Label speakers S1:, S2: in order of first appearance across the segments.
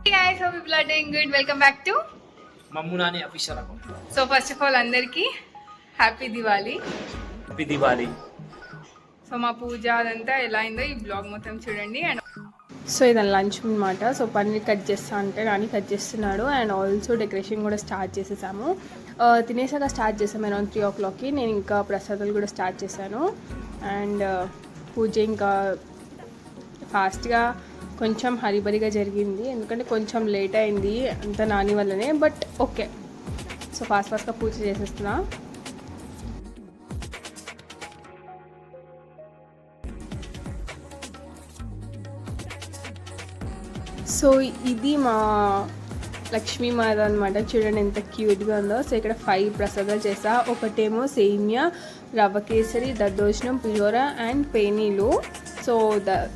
S1: Hey guys, hope people are doing good. Welcome back to
S2: Mammu Nani official account.
S1: So first of all అందరికీ happy Diwali.
S2: Happy Diwali.
S1: So మా పూజ అదంతా ఎలా అయిందో ఈ బ్లాగ్ మొత్తం చూడండి. అండ్ సో ఇది లంచ్ అనమాట. సో పన్నీర్ కట్ చేస్తా అంటే నాని కట్ చేస్తున్నాడు. అండ్ ఆల్సో డెకరేషన్ కూడా స్టార్ట్ చేసేసాము. తినేసాక స్టార్ట్ చేసాము అరౌండ్ 3 o'clockకి. నేను ఇంకా ప్రసాదాలు కూడా స్టార్ట్ చేశాను. అండ్ పూజ ఇంకా ఫాస్ట్గా కొంచెం హరిబరిగా జరిగింది, ఎందుకంటే కొంచెం లేట్ అయింది అంత నాని వల్లనే. బట్ ఓకే, సో ఫాస్ట్గా పూజ చేసేస్తున్నా. సో ఇది మా లక్ష్మీమాత అనమాట. చూడండి ఎంత క్యూట్గా ఉందో. సో ఇక్కడ 5 ప్రసాదాలు చేసా. ఒకటేమో సేమియా, రవ్వ కేసరి, దద్దోజనం, పులిహోర అండ్ పేనీలు. సో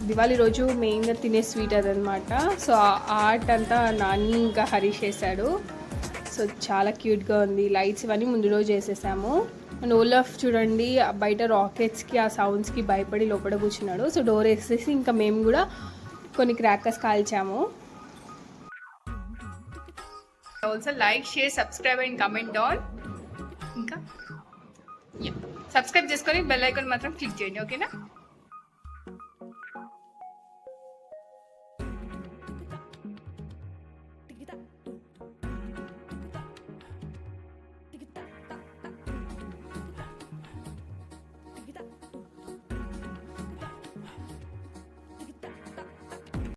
S1: దివాళీ రోజు మెయిన్గా తినే స్వీట్ అదనమాట. సో ఆర్ట్ అంతా నాని ఇంకా హరీష్ చేశాడు. సో చాలా క్యూట్గా ఉంది. లైట్స్ ఇవన్నీ ముందు రోజు చేసేసాము. అండ్ ఓలఫ్ చూడండి బయట రాకెట్స్కి ఆ సౌండ్స్కి భయపడి లోపల కూర్చున్నాడు. సో డోర్ వేసేసి ఇంకా మేము కూడా కొన్ని క్రాకర్స్ కాల్చాము. Also like, share, subscribe and comment on. ఇంకా సబ్స్క్రైబ్ చేసుకొని బెల్ ఐకాన్ మాత్రం క్లిక్ చేయండి, ఓకేనా?